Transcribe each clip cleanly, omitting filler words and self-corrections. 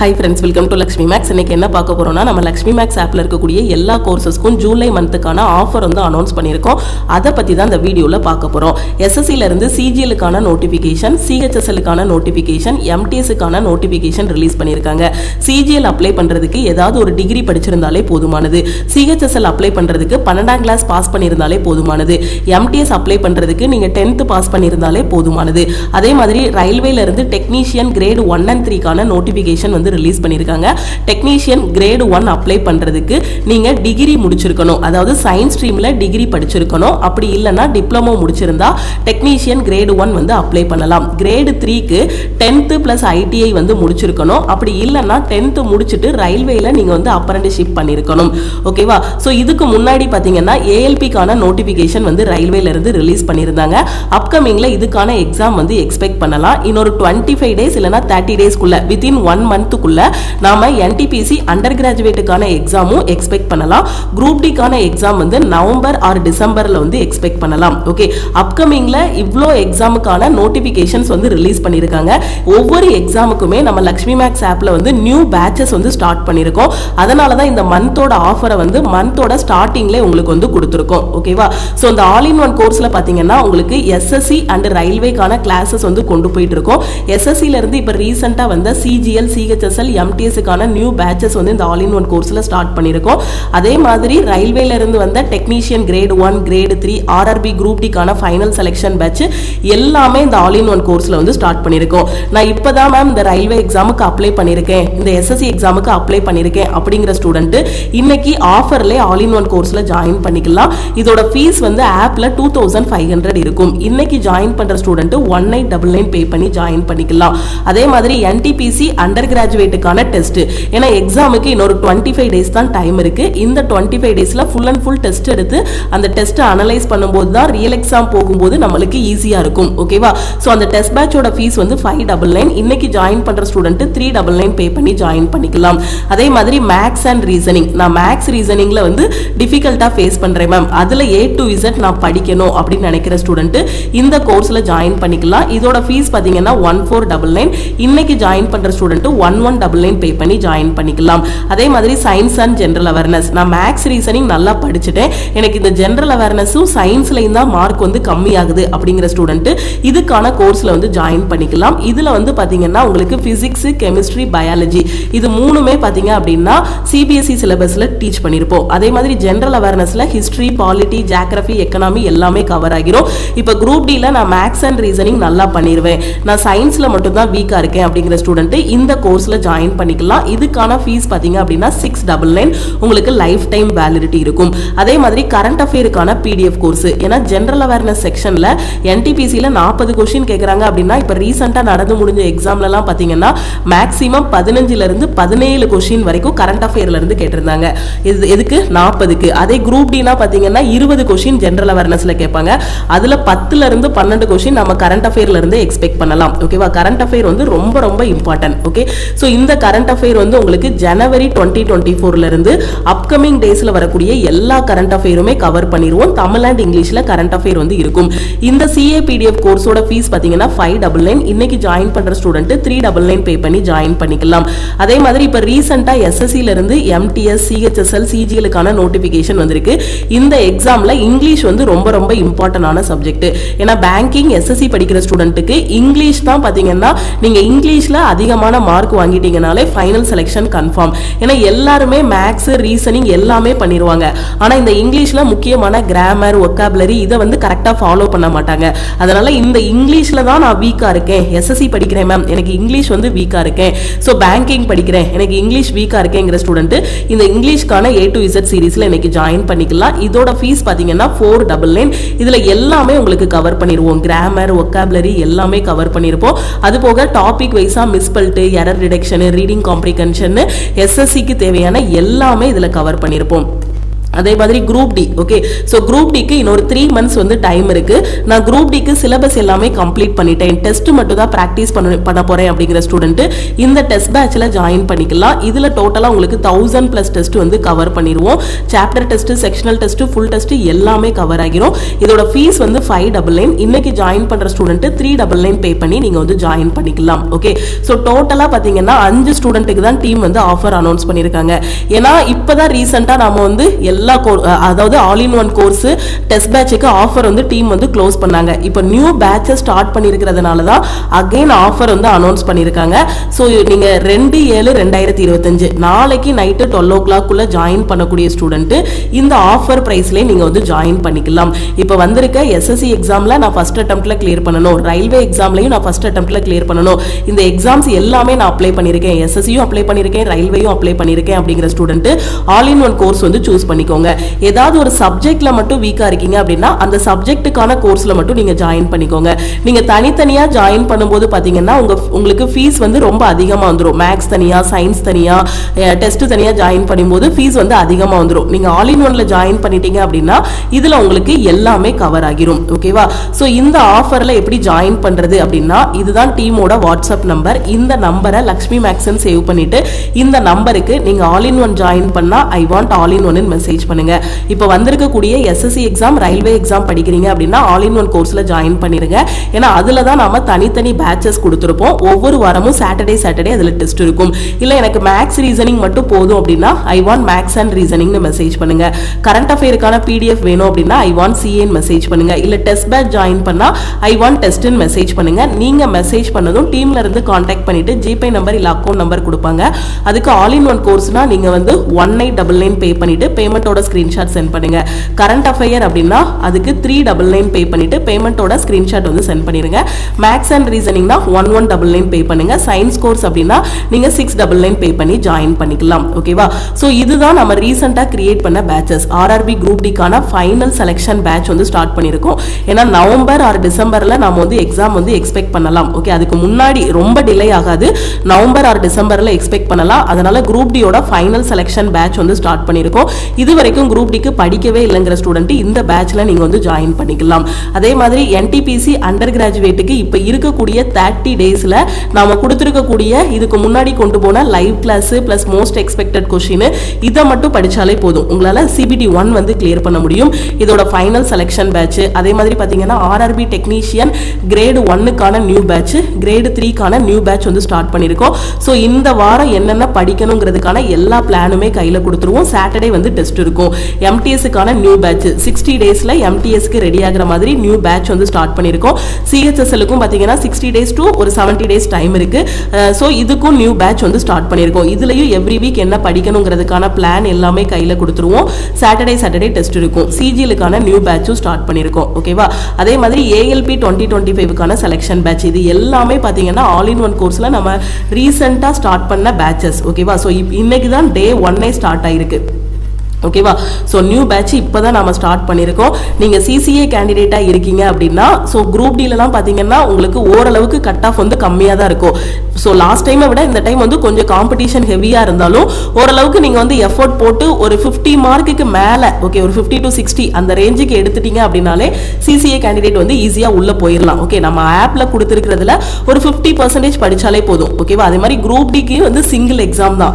Hi friends, welcome to Lakshmi Max. இன்னைக்கு என்ன பார்க்க போறோம்னா நம்ம Lakshmi Max ஆப்ல இருக்கக்கூடிய எல்லா கோர்சஸ்க்கும் ஜூலை மந்த்துக்கான ஆஃபர் வந்து அனௌன்ஸ் பண்ணியிருக்கோம். அதை பத்தி தான் இந்த வீடியோல பார்க்க போறோம். SSC ல இருந்து CGL க்கான நோட்டிஃபிகேஷன், CHSL க்கான நோட்டிஃபிகேஷன், MTS க்கான நோட்டிஃபிகேஷன் ரிலீஸ் பண்ணியிருக்காங்க. CGL அப்ளை பண்றதுக்கு ஏதாவது ஒரு டிகிரி படிச்சிருந்தாலே போதுமானது. CHSL அப்ளை பண்றதுக்கு 12ஆம் கிளாஸ் பாஸ் பண்ணியிருந்தாலே போதுமானது. MTS அப்ளை பண்றதுக்கு நீங்க 10th பாஸ் பண்ணியிருந்தாலே போதுமானது. அதே மாதிரி ரயில்வேல இருந்து டெக்னீஷியன் கிரேட் 1 and 3 க்கான நோட்டிஃபிகேஷன் வந்து ரிலீஸ் பண்ணிருக்காங்க. டெக்னீஷியன் கிரேட் 1 அப்ளை பண்றதுக்கு நீங்க டிகிரி முடிச்சிருக்கணும். அதாவது சயின்ஸ் ஸ்ட்ரீம்ல டிகிரி படிச்சிருக்கணும். அப்படி இல்லனா டிப்ளமோ முடிச்சிருந்தா டெக்னீஷியன் கிரேட் 1 வந்து அப்ளை பண்ணலாம். கிரேட் 3 க்கு 10th plus ITI வந்து முடிச்சிருக்கணும். அப்படி இல்லனா 10th முடிச்சிட்டு ரயில்வேல நீங்க வந்து அப்ரண்டிஸ்ஷிப் பண்ணிருக்கணும். ஓகேவா? சோ இதுக்கு முன்னாடி பாத்தீங்கன்னா ALP க்கான நோட்டிஃபிகேஷன் வந்து ரயில்வேல இருந்து ரிலீஸ் பண்ணிருந்தாங்க. அப்கமிங்ல இதுக்கான எக்ஸாம் வந்து எக்ஸ்பெக்ட் பண்ணலாம். இன்னொரு 25 டேஸ் இல்லனா 30 டேஸ்க்குள்ள within 1 month நாம NTPC அண்டர் கிராஜுவேட்டுக்கான எக்ஸாமும் எக்ஸ்பெக்ட் பண்ணலாம். குரூப் டி கான எக்ஸாம் வந்து நவம்பர் ஆர் டிசம்பர்ல வந்து எக்ஸ்பெக்ட் பண்ணலாம். ஓகே, அப்கமிங்ல இவ்ளோ எக்ஸாமுக்கான நோட்டிஃபிகேஷன்ஸ் வந்து ரிலீஸ் பண்ணிருக்காங்க. ஒவ்வொரு எக்ஸாமுக்குமே நம்ம லக்ஷ்மி மேக்ஸ் ஆப்ல வந்து நியூ பேட்சஸ் வந்து ஸ்டார்ட் பண்ணிருக்கோம். அதனால தான் இந்த மந்தோட ஆஃபரை வந்து மந்தோட ஸ்டார்டிங்ல உங்களுக்கு வந்து கொடுத்துருக்கோம். ஓகேவா? சோ இந்த ஆல் இன் ஒன் கோர்ஸ்ல பாத்தீங்கன்னா உங்களுக்கு SSC அண்ட் ரயில்வேக்கான கிளாஸஸ் வந்து கொண்டு போயிட்டு இருக்கோம். SSC ல இருந்து இப்ப ரீசெண்டா வந்த CGL, CHSL, MTS க்கான நியூ பேட்சஸ் வந்து இந்த ஆல் இன் ஒன் கோர்ஸ்ல ஸ்டார்ட் பண்ணிருக்கோம். அதே மாதிரி ரயில்வேல இருந்து வந்த technician grade 1, grade 3, RRB group D கான ஃபைனல் செலக்ஷன் பேட்ச் எல்லாமே இந்த ஆல் இன் ஒன் கோர்ஸ்ல வந்து ஸ்டார்ட் பண்ணிருக்கோம். நான் இப்பதான் மேம் இந்த ரயில்வே எக்ஸாமுக்கு அப்ளை பண்ணிருக்கேன், இந்த SSC எக்ஸாமுக்கு அப்ளை பண்ணிருக்கேன் அப்படிங்கிற ஸ்டூடெண்ட் இன்னைக்கு ஆஃபர்ல ஆல் இன் ஒன் கோர்ஸ்ல ஜாயின் பண்ணிக்கலாம். இதோட ஃபீஸ் வந்து ஆப்ல 2500 இருக்கும். இன்னைக்கு ஜாயின் பண்ற ஸ்டூடெண்ட் 1899 பே பண்ணி ஜாயின் பண்ணிக்கலாம். அதே மாதிரி NTPC அண்டர் கிராஜுவேட்டுக்கான டெஸ்ட், ஏன்னா எக்ஸாமுக்கு இன்னொரு 25 டேஸ் தான் டைம் இருக்கு. இந்த 25 டேஸ்ல ஃபுல் அண்ட் ஃபுல் டெஸ்ட் எடுத்து அந்த டெஸ்ட்டை அனலைஸ் பண்ணும்போது தான் ரியல் எக்ஸாம் போகும்போது நம்மளுக்கு ஈஸியா இருக்கும். ஓகேவா? சோ அந்த டெஸ்ட் பேட்சோட ஃபீஸ் வந்து 599. இன்னைக்கு ஜாயின் பண்ற ஸ்டூடெண்ட் 399 பே பண்ணி ஜாயின் பண்ணிக்கலாம். அதே மாதிரி மேக்ஸ் அண்ட் ரீசனிங், நான் மேக்ஸ் ரீசனிங்ல வந்து டிஃபிகல்ட்டா ஃபேஸ் பண்றேன் மேம், அதுல A to Z நான் படிக்கணும் அப்படின்னு நினைக்கிற ஸ்டூடெண்ட் இந்த கோர்ஸ்ல ஜாயின் பண்ணிக்கலாம். இதோட ஃபீஸ் பாத்தீங்கன்னா 1499. இன்னைக்கு ஜாயின் பண்ற ஸ்டூடெண்ட் 1199 பே பண்ணி ஜாயின் பண்ணிக்கலாம். அதே மாதிரி சயின்ஸ் அண்ட் ஜெனரல் அவேர்னஸ், நான் மேக்ஸ் ரீசனிங் நல்லா படிச்சுட்டேன், எனக்கு இந்த ஜெனரல் அவேர்னஸும் சயின்ஸ்லயும் தான் மார்க் வந்து கம்மி ஆகுது அப்படிங்கிற ஸ்டூடெண்ட் இதுக்கான கோர்ஸ்ல வந்து ஜாயின் பண்ணிக்கலாம். இதுல வந்து பாத்தீங்கன்னா உங்களுக்கு பிசிக்ஸ், கெமிஸ்ட்ரி, பயாலஜி இது மூணுமே பாத்தீங்க அப்படின்னா CBSE சிலபஸ்ல டீச் பண்ணிருப்போம். அதே மாதிரி ஜெனரல் அவேர்னஸ்ல ஹிஸ்டரி, பாலிட்டி, ஜியோகிராஃபி, எக்கனாமி எல்லாமே கவர் ஆகிரும். இப்ப குரூப் டில நான் மேக்ஸ் அண்ட் ரீசனிங் நல்லா பண்ணிடுவேன், நான் சயின்ஸ்ல மட்டும் தான் வீக்கா இருக்கேன் அப்படிங்கிற ஸ்டூடெண்ட் இந்த கோர்ஸ்ல ஜாயின் பண்ணிக்கலாம். இதுக்கான ஃபீஸ் பாத்தீங்க அப்படின்னா 699. உங்களுக்கு லைஃப் டைம் வேலிடிட்டி இருக்கும். அதே மாதிரி கரண்ட் அஃபேருக்கான PDF கோர்ஸ், ஏன்னா ஜெனரல் அவேர்னஸ் செக்ஷன்ல NTPC ல 40 क्वेश्चन கேக்குறாங்க அப்படின்னா இப்ப ரீசெண்டா நடந்து முடிஞ்ச எக்ஸாம்ல எல்லாம் பாத்தீங்கன்னா மேக்ஸிமம் 15ல இருந்து 17 क्वेश्चन வரைக்கும் கரண்ட் அஃபேர்ல இருந்து கேட்டிருந்தாங்க. எதுக்கு? 40க்கு. அதே குரூப் டினா பாத்தீங்கன்னா 20 क्वेश्चन ஜெனரல் அவேர்னஸ்ல கேட்பாங்க. அதுல 10ல இருந்து 12 क्वेश्चन நம்ம கரண்ட் அஃபேர்ல இருந்து எக்ஸ்பெக்ட் பண்ணலாம். ஓகேவா? கரண்ட் அஃபேர் வந்து ரொம்ப ரொம்ப இம்பார்ட்டன்ட். ஓகே, சோ இந்த கரண்ட் அஃபேர் வந்து உங்களுக்கு ஜனவரி 2024ல இருந்து அப்கமிங் டேஸ்ல வரக்கூடிய எல்லா கரண்ட் அஃபேருமே கவர் பண்ணிடுவோம். தமிழ் அண்ட் இங்கிலீஷ்ல கரண்ட் அஃபேர் வந்து இருக்கும். இந்த CA PDF கோர்ஸோட ஃபீஸ் பாத்தீங்கன்னா 599. இன்னைக்கு ஜாயின் பண்ற ஸ்டூடெண்ட் 399 பே பண்ணி ஜாயின் பண்ணிக்கலாம். அதே மாதிரி இப்ப ரீசெண்டா SSC ல இருந்து MTS, CHSL, CGL க்கான நோட்டிஃபிகேஷன் வந்திருக்கு. இந்த எக்ஸாம்ல இங்கிலீஷ் வந்து ரொம்ப ரொம்ப இம்பார்ட்டன்டான சப்ஜெக்ட். ஏன்னா பேங்கிங் SSC படிக்கிற ஸ்டூடெண்ட்டுக்கு இங்கிலீஷ் தான் பாத்தீங்கன்னா நீங்க இங்கிலீஷ்ல அதிகமான மார்க் வாங்கிட்டீங்கனாலே ஃபைனல் செலக்ஷன் கன்ஃபார்ம். ஏன்னா எல்லாருமே மேக்ஸ், ரீசனிங் எல்லாமே பண்ணிடுவாங்க. ஆனா இந்த இங்கிலீஷ்ல முக்கியமான கிராமர், வொக்காபுலரி இதை வந்து கரெக்டா ஃபாலோ பண்ண மாட்டாங்க. அதனால இந்த இங்கிலீஷ்ல தான் நான் வீக்கா இருக்கேன், SSC படிக்கிறேன் மேம் எனக்கு இங்கிலீஷ் வந்து வீக்கா இருக்கேன், ஸோ பேங்கிங் படிக்கிறேன் எனக்கு இங்கிலீஷ் வீக்கா இருக்கேங்கிற ஸ்டூடெண்ட் இந்த இங்கிலீஷ்க்கான A to Z சீரீஸ்ல இன்னைக்கு ஜாயின் பண்ணிக்கலாம். இதோட ஃபீஸ் பாத்தீங்கன்னா 499. இதுல எல்லாமே உங்களுக்கு கவர் பண்ணிடுவோம். கிராமர், வொக்காபுலரி எல்லாமே கவர் பண்ணிருப்போம். அது போக டாபிக் வைஸா misspelt, error detection, reading comprehension SSCக்கு தேவையான எல்லாமே இதுல கவர் பண்ணிருப்போம். அதே மாதிரி group D. Okay, so group டிக்கு இன்னொரு 3 months வந்து டைம் இருக்கு. நான் குரூப் டிக்கு சிலபஸ் எல்லாமே கம்ப்ளீட் பண்ணிட்டேன், டெஸ்ட் மட்டும் தான் ப்ராக்டிஸ் பண்ண போறேன் அப்படிங்கிற ஸ்டூடெண்ட் இந்த டெஸ்ட் பேட்ச்ல ஜாயின் பண்ணிக்கலாம். இதுல டோட்டலா உங்களுக்கு 1000+ டெஸ்ட் வந்து கவர் பண்ணிடுவோம். Chapter test, sectional test, full test எல்லாமே கவர் ஆகிரும். இதோட ஃபீஸ் வந்து 599. இன்னைக்கு ஜாயின் பண்ற ஸ்டூடெண்ட் 399 பே பண்ணி நீங்க வந்து ஜாயின் பண்ணிக்கலாம். ஓகே, ஸோ டோட்டலா பாத்தீங்கன்னா 5 ஸ்டூடெண்ட்டுக்கு தான் டீம் வந்து ஆஃபர் அனௌன்ஸ் பண்ணிருக்காங்க. ஏன்னா இப்பதான் ரீசெண்டா நாம வந்து அதாவது all in one course test பேட்சுக்கு ஆஃபர் வந்து டீம் வந்து க்ளோஸ் பண்ணாங்க. இப்போ நியூ பேட்ச் ஸ்டார்ட் பண்ணிருக்கிறதுனால தான் அகைன் ஆஃபர் வந்து அனௌன்ஸ் பண்ணிருக்காங்க. ஸோ நீங்க 2/7/2025 நாளைக்கு நைட்டு 12 o'clock ஜாயின் பண்ணக்கூடிய ஸ்டூடெண்ட் இந்த ஆஃபர் பிரைஸ்ல நீங்க வந்து ஜாயின் பண்ணிக்கலாம். இப்போ வந்திருக்க எஸ்எஸ்சி எக்ஸாம்ல நான் ஃபர்ஸ்ட் அட்டெம்ப்ட்ல கிளியர் பண்ணணும், ரயில்வே எக்ஸாம்லயும் நான் ஃபர்ஸ்ட் அட்டெம்ப்ட்ல கிளியர் பண்ணணும், இந்த எக்ஸாம்ஸ் எல்லாமே நான் அப்ளை பண்ணிருக்கேன், எஸ்எஸ்சியும் அப்ளை பண்ணிருக்கேன், ரயில்வேயும் அப்ளை பண்ணிருக்கேன் அப்படிங்கிற student all in one course வந்து சூஸ் பண்ணிக்கோங்க. ஏதாவது ஒரு சப்ஜெக்ட்ல மட்டும் வீக்கா இருக்கீங்க அப்படின்னா அந்த சப்ஜெக்ட்டுக்கான கோர்ஸ்ல மட்டும் நீங்க ஜாயின் பண்ணிக்கோங்க. நீங்க தனித்தனியா ஜாயின் பண்ணும்போது பாத்தீங்கன்னா உங்களுக்கு ஃபீஸ் வந்து ரொம்ப அதிகமா வந்துரும். மேக்ஸ் தனியா, சயின்ஸ் தனியா, டெஸ்ட் தனியா ஜாயின் பண்ணும்போது ஃபீஸ் வந்து அதிகமா வந்துரும். நீங்க ஆல் இன் ஒன்ல ஜாயின் பண்ணிட்டீங்க அப்படின்னா இதுல உங்களுக்கு எல்லாமே கவர் ஆகிரும். ஓகேவா? சோ இந்த ஆஃபர்ல எப்படி ஜாயின் பண்றது அப்படின்னா இதுதான் டீமோட வாட்ஸ்அப் நம்பர். இந்த நம்பரை லக்ஷ்மி மேக்ஸ்ன்னு சேவ் பண்ணிட்டு இந்த நம்பருக்கு நீங்க ஆல் இன் ஒன் ஜாயின் பண்ணா I want all in one message பண்ணுங்க. இப்போ வந்திருக்கக்கூடிய எஸ்எஸ்சி எக்ஸாம், ரயில்வே எக்ஸாம் படிக்கிறீங்க அப்படின்னா ஆல் இன் ஒன் கோர்ஸ்ல ஜாயின் பண்ணிருங்க. ஏன்னா அதுல தான் நாம தனித்தனி பேட்சஸ் கொடுத்துருப்போம். ஒவ்வொரு வாரமும் சாட்டர்டே அதுல டெஸ்ட் இருக்கும். இல்ல எனக்கு மேக்ஸ் ரீசனிங் மட்டும் போதும் அப்படின்னா I want maths and reasoning message பண்ணுங்க. கரண்ட் அஃபேருக்கான பிடிஎஃப் வேணும் அப்படின்னா ஐ வாண்ட் சிஏன்னு மெசேஜ் பண்ணுங்க. இல்ல டெஸ்ட் பேட்ச் ஜாயின் பண்ணா ஐ வாண்ட் டெஸ்ட்னு மெசேஜ் பண்ணுங்க. நீங்க மெசேஜ் பண்ணதும் டீம்ல இருந்து கான்டாக்ட் பண்ணிட்டு ஜிபே நம்பர் இல்ல அக்கௌண்ட் நம்பர் கொடுப்பாங்க. அதுக்கு ஆல் இன் ஒன் கோர்ஸ்னா நீங்க வந்து 1899 பே பண்ணிட்டு பேமெண்டோட ஸ்கிரீன்ஷாட் சென்ட் பண்ணுங்க. கரண்ட் அஃபேர் அப்படின்னா அதுக்கு 399 பே பண்ணிட்டு பேமெண்டோட ஸ்கிரீன்ஷாட் வந்து சென்ட் பண்ணிருங்க. மேக்ஸ் அண்ட் ரீசனிங்னா 1199 பே பண்ணுங்க. சயின்ஸ் கோர்ஸ் அப்படின்னா நீங்க 699 பே பண்ணி ஜாயின் பண்ணிக்கலாம். ஓகேவா? சோ இதுதான் நம்ம ரீசெண்டா கிரியேட் பண்ண பேட்சஸ். ஆர்ஆர்பி குரூப் டிக்கான ஃபைனல் செலக்ஷன் பேட்ச் வந்து ஸ்டார்ட் பண்ணிருக்கோம். ஏன்னா நவம்பர் ஆர் டிசம்பர்ல நாம வந்து எக்ஸாம் வந்து எக்ஸ்பெக்ட் பண்ணலாம். ஓகே, அதுக்கு முன்னாடி ரொம்ப டிலே ஆகாது, நவம்பர் ஆர் டிசம்பர்ல எக்ஸ்பெக்ட் பண்ணலாம். அதனால குரூப் டியோட ஃபைனல் செலக்ஷன் பேட்ச் வந்து ஸ்டார்ட் பண்ணிருக்கோம். இது வரைக்கும் குரூப் டிக்கு படிக்கவே இல்லைங்கிற ஸ்டூடெண்ட் இந்த பேட்ச்ல நீங்க வந்து ஜாயின் பண்ணிக்கலாம். அதே மாதிரி என்டிபிசி அண்டர் கிராஜுவேட்டுக்கு இப்ப இருக்கக்கூடிய 30 டேஸ்ல நாம கொடுத்திருக்கக்கூடிய இதுக்கு முன்னாடி கொண்டு போன live class plus most expected question இதை மட்டும் படிச்சாலே போதும், உங்களால சிபிடி 1 வந்து கிளியர் பண்ண முடியும். இதோட ஃபைனல் செலக்ஷன் பேட்ச். அதே மாதிரி பாத்தீங்கன்னா ஆர்ஆர்பி டெக்னீஷியன் கிரேட் 1க்கான நியூ பேட்ச், கிரேட் 3க்கான நியூ பேட்ச் வந்து ஸ்டார்ட் பண்ணிருக்கோம். சோ இந்த வாரம் என்னென்ன படிக்கணுங்கிறதுக்கான எல்லா பிளானுமே கையில கொடுத்துருவோம். சாட்டர்டே வந்து டெஸ்ட் இருக்கும். எம்டிஎஸ்க்கான நியூ பேட்ச் 60 டேஸ்ல எம்டிஎஸ்க்கு ரெடி ஆகிற மாதிரி நியூ பேட்ச் வந்து ஸ்டார்ட் பண்ணிருக்கோம். சிஹெச்எஸ்எல்லுக்கும் பாத்தீங்கன்னா 60 டேஸ் டு ஒரு 70 டேஸ் டைம் இருக்கு. சோ இதுக்கும் நியூ பேட்ச் வந்து ஸ்டார்ட் பண்ணிருக்கோம். இதுலயும் எவ்ரி வீக் என்ன படிக்கணுங்கிறதுக்கான பிளான் எல்லாமே கையில கொடுத்துருவோம். சாட்டர்டே டெஸ்ட் இருக்கும். சிஜிஎலுக்கான நியூ பேட்சும் ஸ்டார்ட் பண்ணிருக்கோம். ஓகேவா? அதே மாதிரி ஏஎல்பி 2025க்கான செலக்ஷன் பேட்ச் இது எல்லாமே பாத்தீங்கன்னா ஆல் இன் ஒன் கோர்ஸ்ல நம்ம ரீசெண்டா ஸ்டார்ட் பண்ண பேட்சஸ். ஓகேவா? சோ இன்னைக்கு தான் டே 1 ஸ்டார்ட் ஆயிருக்கு. ஓகேவா? ஸோ நியூ பேட்ச் இப்போதான் நம்ம ஸ்டார்ட் பண்ணியிருக்கோம். நீங்கள் சிசிஏ கேண்டிடேட்டாக இருக்கீங்க அப்படின்னா ஸோ குரூப் டிலலாம் பார்த்தீங்கன்னா உங்களுக்கு ஓரளவுக்கு கட் ஆஃப் வந்து கம்மியாக தான் இருக்கும். ஸோ லாஸ்ட் டைமை விட இந்த டைம் வந்து கொஞ்சம் காம்படிஷன் ஹெவியாக இருந்தாலும் ஓரளவுக்கு நீங்கள் வந்து எஃபோர்ட் போட்டு ஒரு 50 மார்க்குக்கு மேலே, ஓகே, ஒரு 50 to 60 அந்த ரேஞ்சுக்கு எடுத்துட்டீங்க அப்படின்னாலே சிசிஏ கேண்டிடேட் வந்து ஈஸியாக உள்ளே போயிடலாம். ஓகே, நம்ம ஆப்பில் கொடுத்துருக்கிறதுல ஒரு 50% படித்தாலே போதும். ஓகேவா? அதே மாதிரி குரூப் டிக்கு வந்து சிங்கிள் எக்ஸாம் தான்.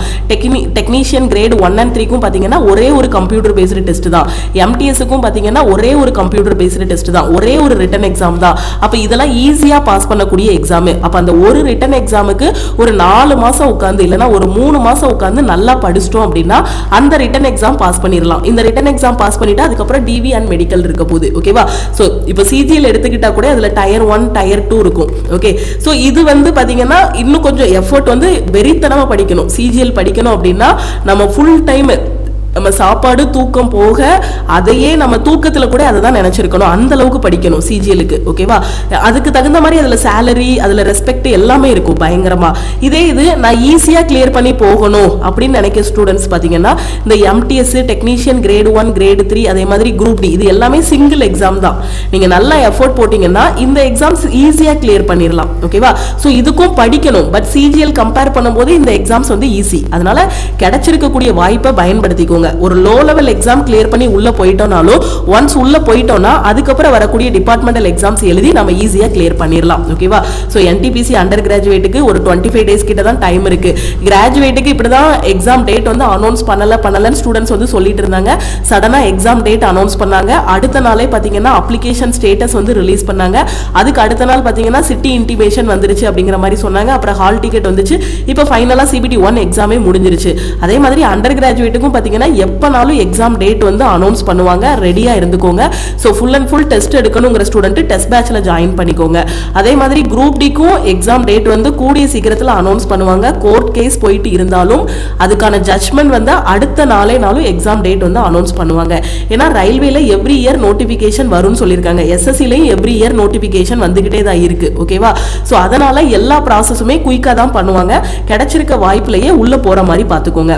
டெக்னீஷியன் கிரேட் 1 and 3க்கும் பார்த்தீங்கன்னா ஒரே ஒரு கம்ப்யூட்டர் பேஸ்டு டெஸ்ட் தான். எம்டிஎஸ்க்கும் பாத்தீங்கன்னா ஒரே ஒரு கம்ப்யூட்டர் பேஸ்டு டெஸ்ட் தான், ஒரே ஒரு ரிட்டன் எக்ஸாம் தான். அப்ப இதெல்லாம் ஈஸியா பாஸ் பண்ணக்கூடிய எக்ஸாம். அப்ப அந்த ஒரு ரிட்டன் எக்ஸாமுக்கு ஒரு 4 மாசம் உட்கார்ந்து இல்லனா ஒரு 3 மாசம் உட்கார்ந்து நல்லா படிச்சிட்டோம் அப்படின்னா அந்த ரிட்டன் எக்ஸாம் பாஸ் பண்ணிரலாம். இந்த ரிட்டன் எக்ஸாம் பாஸ் பண்ணிட்டு அதுக்கப்புறம் டிவி அண்ட் மெடிக்கல் இருக்க போகுது. ஓகேவா? சோ இப்போ சிஜிஎல் எடுத்துக்கிட்டா கூட அதுல டயர் 1 டயர் 2 இருக்கும். ஓகே, சோ இது வந்து பாத்தீங்கன்னா இன்னும் கொஞ்சம் எஃபோர்ட் வந்து வெறித்தனமா படிக்கணும். சிஜிஎல் படிக்கணும் அப்படின்னா நம்ம ஃபுல் டைம் நம்ம சாப்பாடு தூக்கம் போக அதையே நம்ம தூக்கத்துல கூட அதை தான் நினைச்சிருக்கணும், அந்த அளவுக்கு படிக்கணும் சிஜிஎலுக்கு. ஓகேவா? அதுக்கு தகுந்த மாதிரி அதுல சேலரி, அதுல ரெஸ்பெக்ட் எல்லாமே இருக்கும் பயங்கரமா. இதே இது நான் ஈஸியா கிளியர் பண்ணி போகணும் அப்படின்னு நினைக்கிற ஸ்டூடெண்ட்ஸ் பாத்தீங்கன்னா இந்த எம்டிஎஸ் டெக்னீஷியன் கிரேட் 1 கிரேட் 3 அதே மாதிரி குரூப் டி இது எல்லாமே சிங்கிள் எக்ஸாம் தான். நீங்க நல்லா எஃபோர்ட் போட்டீங்கன்னா இந்த எக்ஸாம்ஸ் ஈஸியா கிளியர் பண்ணிடலாம். ஓகேவா? சோ இதுக்கும் படிக்கணும். பட் சிஜிஎல் கம்பேர் பண்ணும்போது இந்த எக்ஸாம்ஸ் வந்து ஈஸி. அதனால கிடைச்சிருக்கக்கூடிய வாய்ப்பை பயன்படுத்திக்கோங்க. பார்த்துக்கோங்க. ஒரு லோ லெவல் எக்ஸாம் கிளியர் பண்ணி உள்ள போயிட்டோம்னாலும் ஒன்ஸ் உள்ள போயிட்டோம்னா அதுக்கப்புறம் வரக்கூடிய டிபார்ட்மெண்டல் எக்ஸாம்ஸ் எழுதி நம்ம ஈஸியா கிளியர் பண்ணிடலாம். ஓகேவா? ஸோ NTPC அண்டர் கிராஜுவேட்டுக்கு ஒரு 25 டேஸ் கிட்ட தான் டைம் இருக்கு. கிராஜுவேட்டுக்கு இப்படிதான் எக்ஸாம் டேட் வந்து அனௌன்ஸ் பண்ணலன்னு ஸ்டூடெண்ட்ஸ் வந்து சொல்லிட்டு இருந்தாங்க. சடனா எக்ஸாம் டேட் அனௌன்ஸ் பண்ணாங்க. அடுத்த நாளே பாத்தீங்கன்னா அப்ளிகேஷன் ஸ்டேட்டஸ் வந்து ரிலீஸ் பண்ணாங்க. அதுக்கு அடுத்த நாள் பாத்தீங்கன்னா சிட்டி இன்டிமேஷன் வந்துருச்சு அப்படிங்கிற மாதிரி சொன்னாங்க. அப்புறம் ஹால் டிக்கெட் வந்துச்சு. இப்போ ஃபைனலா CBT 1 எக்ஸாமே முடிஞ்சிருச்சு. அதே மாதிரி அண்டர் கிராஜுவேட்டுக்கும் பாத்தீங்கன்னா எப்பனாலும் எக்ஸாம் டேட் வந்து அனௌன்ஸ் பண்ணுவாங்க. ரெடியா இருந்துக்கோங்க. So full and full test எடுக்கணுங்கிற ஸ்டூடெண்ட் டெஸ்ட் பேட்ச்ல ஜாயின் பண்ணிக்கோங்க. அதே மாதிரி குரூப் டிக்கும் எக்ஸாம் டேட் வந்து கூடிய சீக்கிரத்தில் அனௌன்ஸ் பண்ணுவாங்க. கோர்ட் கேஸ் போயிட்டு இருந்தாலும் அதுக்கான ஜட்ஜ்மெண்ட் வந்து அடுத்த நாளும் எக்ஸாம் டேட் வந்து அனௌன்ஸ் பண்ணுவாங்க. ஏன்னா ரயில்வேல எவ்ரி இயர் நோட்டிபிகேஷன் வரும்னு சொல்லியிருக்காங்க. SSCலையும் எவ்ரி இயர் நோட்டிபிகேஷன் வந்துகிட்டே தான் இருக்கு. ஓகேவா? ஸோ அதனால எல்லா ப்ராசஸுமே குயிக்கா தான் பண்ணுவாங்க. கிடைச்சிருக்க வாய்ப்புலயே உள்ள போற மாதிரி பார்த்துக்கோங்க.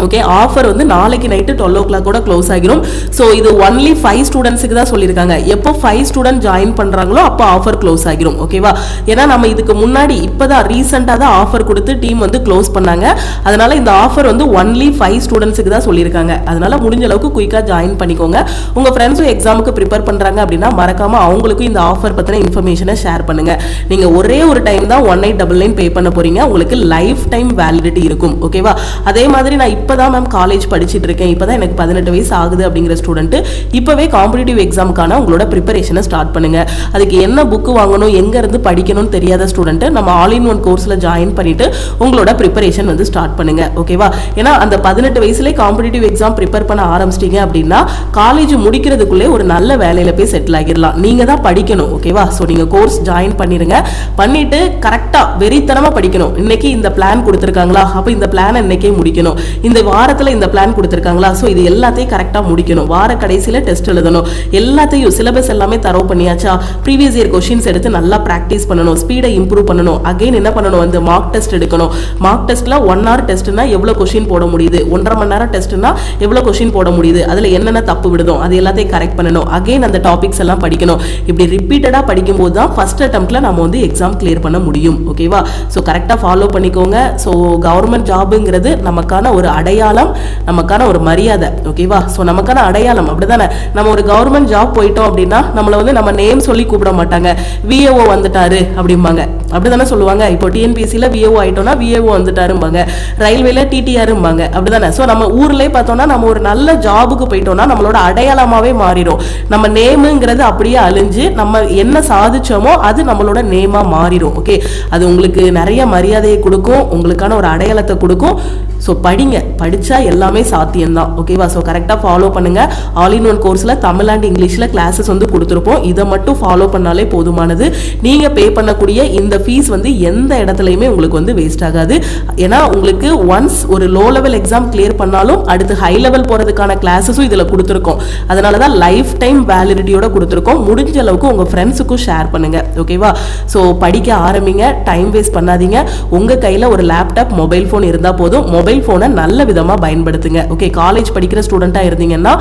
ஓகே, ஆஃபர் வந்து நாளைக்கு நைட்டு 12 o'clock கூட க்ளோஸ் ஆகிரும். ஸோ இது ஒன்லி 5 ஸ்டூடெண்ட்ஸுக்கு தான் சொல்லியிருக்காங்க. எப்போ 5 ஸ்டூடெண்ட் ஜாயின் பண்ணுறாங்களோ அப்போ ஆஃபர் க்ளோஸ் ஆகிரும். ஓகேவா? ஏன்னா நம்ம இதுக்கு முன்னாடி இப்போதான் ரீசெண்டாக தான் ஆஃபர் கொடுத்து டீம் வந்து க்ளோஸ் பண்ணாங்க. அதனால இந்த ஆஃபர் வந்து ஒன்லி 5 ஸ்டூடெண்ட்ஸுக்கு தான் சொல்லியிருக்காங்க. அதனால முடிஞ்ச அளவுக்கு குயிக்காக ஜாயின் பண்ணிக்கோங்க. உங்கள் ஃப்ரெண்ட்ஸும் எக்ஸாமுக்கு ப்ரிப்பேர் பண்ணுறாங்க அப்படின்னா மறக்காம அவங்களுக்கும் இந்த ஆஃபர் பற்றின இன்ஃபர்மேஷனை ஷேர் பண்ணுங்க. நீங்கள் ஒரே ஒரு டைம் தான் 1899 பே பண்ண போறீங்க. உங்களுக்கு லைஃப் டைம் வேலிடிட்டி இருக்கும். ஓகேவா? அதே மாதிரி நான் இப்பதான் மேம் காலேஜ் படிச்சிட்டு இருக்கேன், இப்பதான் எனக்கு 18 வயசு ஆகுது அப்படிங்கிற ஸ்டூடெண்ட் இப்பவே காம்படிட்டிவ் எக்ஸாமுக்கான உங்களோட ப்ரிப்பரேஷனை ஸ்டார்ட் பண்ணுங்க. அதுக்கு என்ன புக் வாங்கணும், எங்க இருந்து படிக்கணும்னு தெரியாத ஸ்டூடெண்ட் நம்ம ஆல் இன் ஒன் கோர்ஸ்ல ஜாயின் பண்ணிட்டு உங்களோட ப்ரிப்பரேஷன் வந்து ஸ்டார்ட் பண்ணுங்க. ஓகேவா? ஏன்னா அந்த 18 வயசுல காம்படிட்டிவ் எக்ஸாம் ப்ரிப்பேர் பண்ண ஆரம்பிச்சிட்டீங்க அப்படின்னா காலேஜ் முடிக்கிறதுக்குள்ளே ஒரு நல்ல வேலையில போய் செட்டில் ஆகிடலாம். நீங்க தான் படிக்கணும். ஓகேவா? ஸோ நீங்க கோர்ஸ் ஜாயின் பண்ணிருங்க. பண்ணிட்டு கரெக்டா வெறித்தனமா படிக்கணும். இன்னைக்கு இந்த பிளான் கொடுத்துருக்காங்களா, அப்ப இந்த பிளான் இன்னைக்கே முடிக்கணும். இந்த வாரத்துல இந்த பிளான் கொடுத்திருக்காங்களா, சோ இது எல்லாத்தையும் கரெக்டா முடிக்கணும். வார கடைசியில டெஸ்ட் எழுதணும். எல்லாத்தையும் சிலபஸ் எல்லாமே தரவு பண்ணியாச்சா, ப்ரீவியஸ் இயர் क्वेश्चंस எடுத்து நல்லா பிராக்டீஸ் பண்ணணும். ஸ்பீடை இம்ப்ரூவ் பண்ணணும். அகைன் என்ன பண்ணணும், வந்து மார்க் டெஸ்ட் எடுக்கணும். மார்க் டெஸ்ட்ல 1 hour டெஸ்ட்னா எவ்வளவு क्वेश्चन போட முடியுது, 1.5 மணி நேரம் டெஸ்ட்னா எவ்வளவு क्वेश्चन போட முடியுது, அதுல என்னென்ன தப்பு விடுதோ அது எல்லாத்தையும் கரெக்ட் பண்ணணும். அகைன் அந்த டாபிக்ஸ் எல்லாம் படிக்கணும். இப்படி ரிப்பீட்டடா படிக்கும்போது தான் ஃபர்ஸ்ட் அட்டெம்ப்ட்ல நம்ம வந்து எக்ஸாம் கிளியர் பண்ண முடியும். ஓகேவா? சோ கரெக்டா ஃபாலோ பண்ணிக்கோங்க. சோ கவர்மெண்ட் ஜாப்ங்கிறது நமக்கான ஒரு அடையாளம், நமக்கான ஒரு மரியாதை. ஓகேவா? சோ நமக்கான அடையாளம். அப்படிதானே? நம்ம ஒரு கவர்மெண்ட் ஜாப் போயிட்டோம் அப்படின்னா நம்மள வந்து நம்ம நேம் சொல்லி கூப்பிட மாட்டாங்க. VAO வந்துட்டாரு அப்படிம்பாங்க. அப்படிதானே சொல்லுவாங்க. இப்போ TNPSCல VAO ஆயிட்டோம்னா VAO வந்துட்டாரும்பாங்க. ரயில்வேல TTRம்பாங்க. அப்படிதானே? சோ நம்ம ஊர்லயே பார்த்தோம்னா நம்ம ஒரு நல்ல ஜாபுக்கு போயிட்டோம்னா நம்மளோட அடையாளமாவே மாறிடும். நம்ம நேமுங்கிறது அப்படியே அழிஞ்சு நம்ம என்ன சாதிச்சோமோ அது நம்மளோட நேமா மாறிடும். ஓகே, அது உங்களுக்கு நிறைய மரியாதையை கொடுக்கும், உங்களுக்கான ஒரு அடையாளத்தை கொடுக்கும். ஸோ படிங்க, படித்தா எல்லாமே சாத்தியம்தான். ஓகேவா? ஸோ கரெக்டாக ஃபாலோ பண்ணுங்க. ஆல் இன் ஒன் கோர்ஸில் தமிழ் அண்ட் இங்கிலீஷில் கிளாஸஸ் வந்து கொடுத்துருப்போம். இதை மட்டும் ஃபாலோ பண்ணாலே போதுமானது. நீங்கள் பே பண்ணக்கூடிய இந்த ஃபீஸ் வந்து எந்த இடத்துலையுமே உங்களுக்கு வந்து வேஸ்ட் ஆகாது. ஏன்னா உங்களுக்கு ஒன்ஸ் ஒரு லோ லெவல் எக்ஸாம் கிளியர் பண்ணாலும் அடுத்து ஹை லெவல் போகிறதுக்கான கிளாஸஸும் இதில் கொடுத்துருக்கோம். அதனால தான் லைஃப் டைம் வேலிடிட்டியோட கொடுத்துருக்கோம். முடிஞ்ச அளவுக்கு உங்கள் ஃப்ரெண்ட்ஸுக்கும் ஷேர் பண்ணுங்க. ஓகேவா? ஸோ படிக்க ஆரம்பிங்க, டைம் வேஸ்ட் பண்ணாதீங்க. உங்கள் கையில் ஒரு லேப்டாப், மொபைல் ஃபோன் இருந்தால் போதும். மொபைல் போனை நல்ல விதமா பயன்படுத்துங்க. ஓகே, காலேஜ் படிக்கிற ஸ்டூடெண்டா இருந்தீங்கன்னா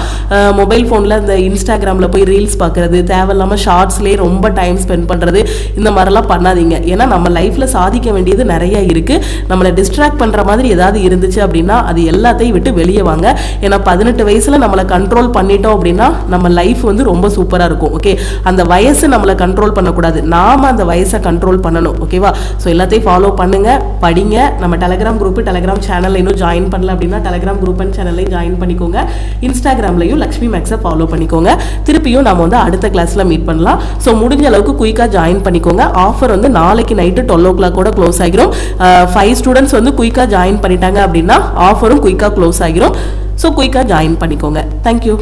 மொபைல் போன்ல இந்த இன்ஸ்டாகிராம்ல போய் ரீல்ஸ் பார்க்கறது, தேவையில்லாம ஷார்ட்ஸ்லயே ரொம்ப டைம் ஸ்பெண்ட் பண்றது, இந்த மாதிரிலாம் பண்ணாதீங்க. ஏன்னா நம்ம லைஃப்ல சாதிக்க வேண்டியது நிறைய இருக்கு. நம்மளை டிஸ்ட்ராக்ட் பண்ற மாதிரி ஏதாவது இருந்துச்சு அப்படின்னா அது எல்லாத்தையும் விட்டு வெளியே வாங்க. ஏன்னா 18 வயசுல நம்மளை கண்ட்ரோல் பண்ணிட்டோம் அப்படின்னா நம்ம லைஃப் வந்து ரொம்ப சூப்பரா இருக்கும். ஓகே, அந்த வயசு நம்மளை கண்ட்ரோல் பண்ணக்கூடாது, நாம அந்த வயசை கண்ட்ரோல் பண்ணணும். ஓகேவா? ஸோ எல்லாத்தையும் ஃபாலோ பண்ணுங்க, படிங்க. நம்ம டெலிகிராம் குரூப், டெலிகிராம் சேனல்ல இன்னும் ஜாயின் பண்ணல அப்படின்னா டெலிகிராம் குரூப் அண்ட் சேனல்லையும் ஜாயின் பண்ணிக்கோங்க. இன்ஸ்டாகிராம்லையும் லக்ஷ்மி மேக்ஸை ஃபாலோ பண்ணிக்கோங்க. திருப்பியும் நம்ம வந்து அடுத்த கிளாஸ்ல மீட் பண்ணலாம். ஸோ முடிஞ்ச அளவுக்கு குயிக்காக ஜாயின் பண்ணிக்கோங்க. ஆஃபர் வந்து நாளைக்கு நைட்டு 12 o'clock கூட க்ளோஸ் ஆகிரும். 5 ஸ்டூடெண்ட்ஸ் வந்து குயிக்காக ஜாயின் பண்ணிட்டாங்க அப்படின்னா ஆஃபரும் குயிக்காக க்ளோஸ் ஆகிரும். ஸோ குயிக்காக ஜாயின் பண்ணிக்கோங்க. தேங்க்யூ.